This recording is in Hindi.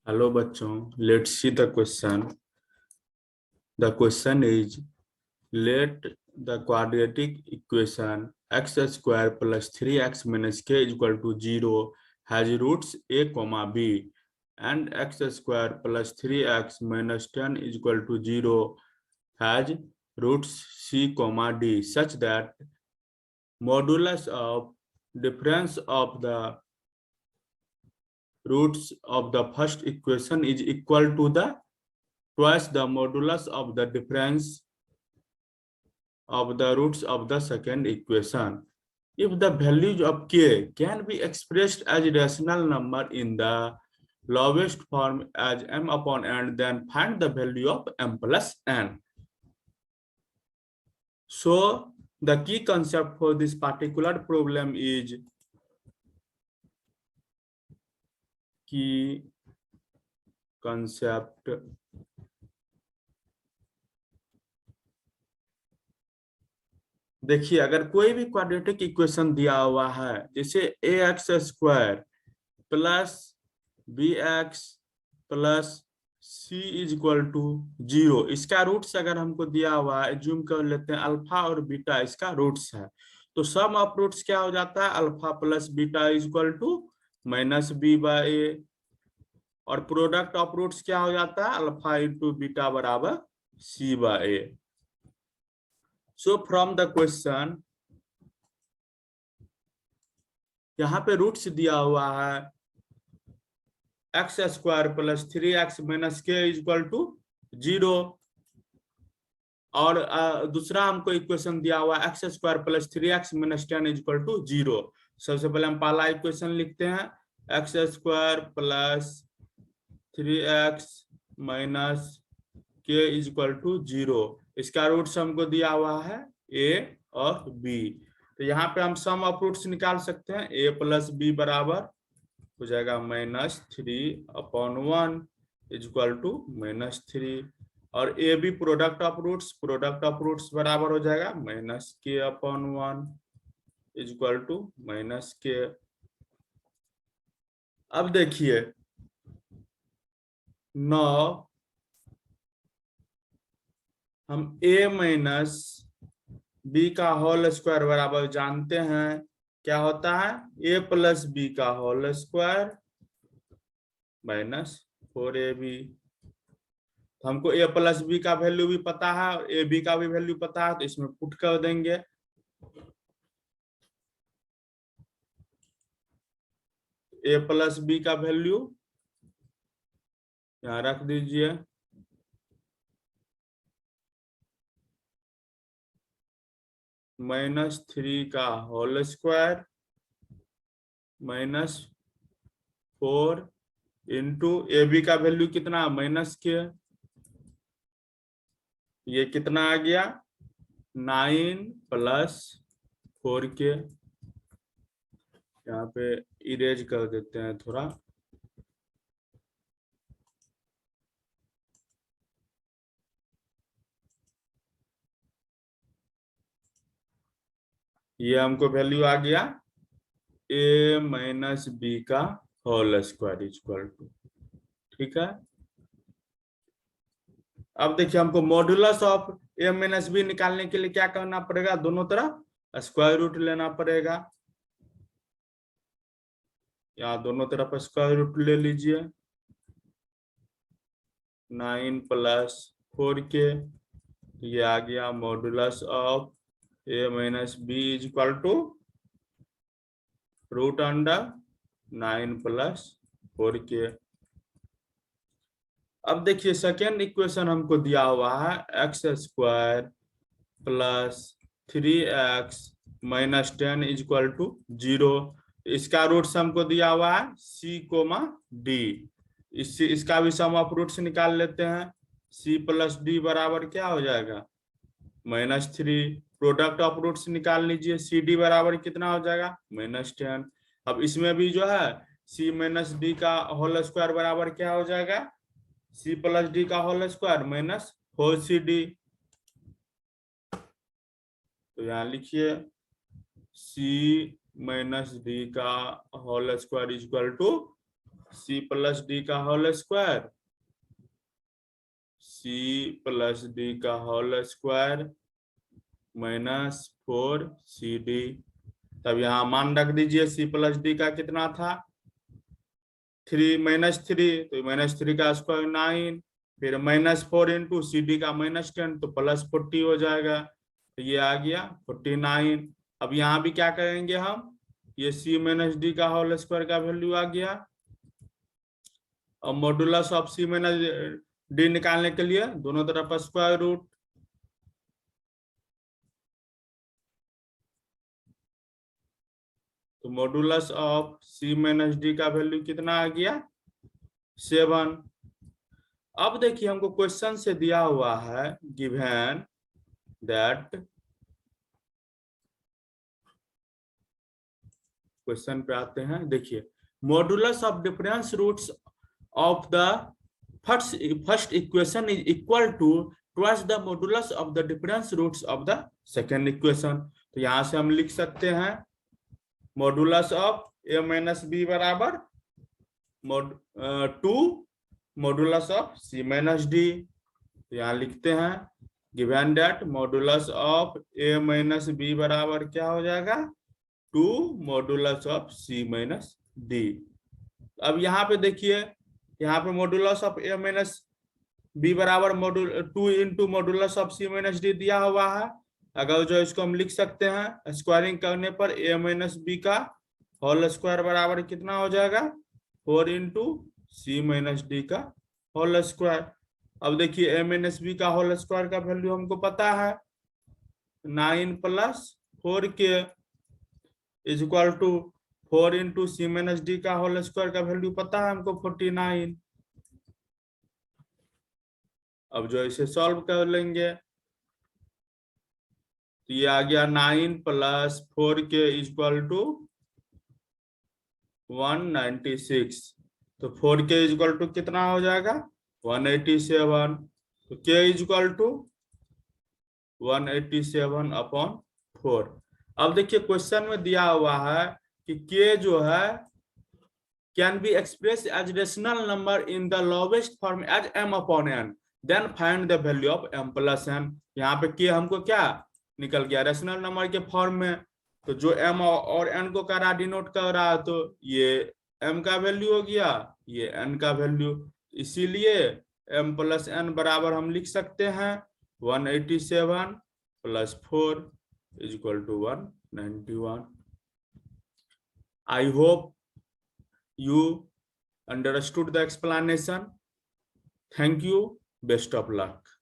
Hello bachon, let's see the question. The question is, let the quadratic equation x square plus 3x minus k is equal to 0 has roots a comma b and x square plus 3x minus 10 is equal to 0 has roots c comma d such that modulus of difference of the roots of the first equation is equal to the twice the modulus of the difference of the roots of the second equation. If the values of k can be expressed as a rational number in the lowest form as m upon n, then find the value of m plus n. So the key concept for this particular problem is key concept देखिए, अगर कोई भी क्वाड्रेटिक इक्वेशन दिया हुआ है जैसे a x square plus b x plus c is equal to 0, इसका रूट्स अगर हमको दिया हुआ है, एज्यूम कर लेते हैं अल्फा और बीटा इसका रूट्स है, तो सम ऑफ रूट्स क्या हो जाता है, alpha plus beta is equal to minus b by a, और प्रोडक्ट ऑफ रूट्स क्या हो जाता है, अल्फा इंटू बीटा बराबर c by a. So from the question यहाँ पे रूट्स दिया हुआ है x square plus 3x minus k is equal to 0, और दूसरा हमको इक्वेशन दिया हुआ है x square plus 3x minus 10 is equal to 0. सबसे पहले हम पहला इक्वेशन लिखते हैं, x square plus 3x minus k is equal to 0, इसका रूट्स हमको दिया हुआ है a और b. तो यहाँ पे हम सम ऑफ रूट्स निकाल सकते हैं, a प्लस बी बराबर हो जाएगा -3/1 इज इक्वल टू -3, और a b product of roots बराबर हो जाएगा -k/1 is equal to -k. अब देखिए 9 हम a माइनस बी का होल स्क्वायर बराबर जानते हैं क्या होता है, a प्लस बी का होल स्क्वायर -4ab. हमको a प्लस बी का वैल्यू भी पता है और ए बी का भी वैल्यू पता है, तो इसमें पुट कर देंगे. a प्लस बी का वैल्यू यहाँ रख दीजिए, -3 का whole square -4 into a b का वैल्यू कितना, -k, ये कितना आ गया 9 + 4k. यहाँ पे इरेज कर देते हैं थोड़ा, ये हमको वैल्यू आ गया a माइनस बी का whole square is equal to, ठीक है. अब देखिए हमको modulus of a minus b निकालने के लिए क्या करना पड़ेगा, दोनों तरफ स्क्वायर रूट लेना पड़ेगा. यहाँ दोनों तरफ स्क्वायर रूट ले लीजिए, 9 + 4k, ये आ गया modulus of a minus b is equal to √9 + 4k. अब देखिए सेकेंड इक्वेशन हमको दिया हुआ है x square plus 3x minus 10 is equal to 0, इसका रूट्स हमको दिया हुआ है c, d. इसका भी सम ऑफ रूट्स निकाल लेते हैं, c प्लस d बराबर क्या हो जाएगा -3, प्रोडक्ट ऑफ रूट्स निकाल लीजिए, सी डी बराबर कितना हो जाएगा -10. अब इसमें भी जो है c माइनस डी का होल स्क्वायर बराबर क्या हो जाएगा, c प्लस डी का होल स्क्वायर -4cd. तो यहाँ लिखिए c माइनस डी का whole square is equal to c plus d का whole square, c plus d का होल स्क्वायर माइनस 4cd। तब यहाँ मान रख दीजिए, c प्लस डी का कितना था 3 माइनस 3, तो माइनस 3 का स्क्वायर 9, फिर माइनस 4 इंटू सी डी का माइनस 10, तो प्लस 40 हो जाएगा। तो ये आ गया 49। अब यहाँ भी क्या करेंगे हम, ये c माइनस डी का होल स्क्वायर का वैल्यू आ गया, और modulus of c minus D निकालने के लिए दोनों तरफ स्क्वायर रूट, तो modulus of c minus d का वैल्यू कितना आ गया 7। अब देखिए हमको क्वेश्चन से दिया हुआ है गिवन दैट, क्वेश्चन पे आते हैं। देखिए modulus of difference roots of the first equation is equal to twice the modulus of the difference roots of the second equation. तो यहां से हम लिख सकते हैं modulus of a minus b बराबर 2 modulus of c minus d. तो यहाँ लिखते हैं given that modulus of a minus b बराबर क्या हो जाएगा 2 modulus of c minus d. अब यहाँ पे देखिए, यहाँ पे modulus of a minus b बराबर 2 into modulus of c minus d दिया हुआ है। अगर जो इसको हम लिख सकते हैं स्क्वायरिंग करने पर a माइनस बी का होल स्क्वायर बराबर कितना हो जाएगा 4 इंटू सी माइनस डी का होल स्क्वायर। अब देखिए a माइनस बी का होल स्क्वायर का वैल्यू हमको पता है 9 plus 4k is equal to 4 into c minus d का होल स्क्वायर का वैल्यू पता है हमको 49। अब जो इसे सॉल्व कर लेंगे तो ये आ गया 9 plus 4k is equal to 196। तो 4k इज इक्वल टू कितना हो जाएगा 187। तो k इज इक्वल टू 187/4। अब देखिए क्वेश्चन में दिया हुआ है कि k जो है can be express as rational number in the lowest form as m/n, then find the value of m plus n। यहाँ पे k हमको क्या निकल गया रेशनल नंबर के फॉर्म में, तो जो m और n को करा डिनोट कर रहा है, तो ये m का वैल्यू हो गया, ये n का वैल्यू, इसीलिए m प्लस n बराबर हम लिख सकते हैं 187 plus 4 is equal to 191। I hope you understood the explanation. Thank you. Best of luck.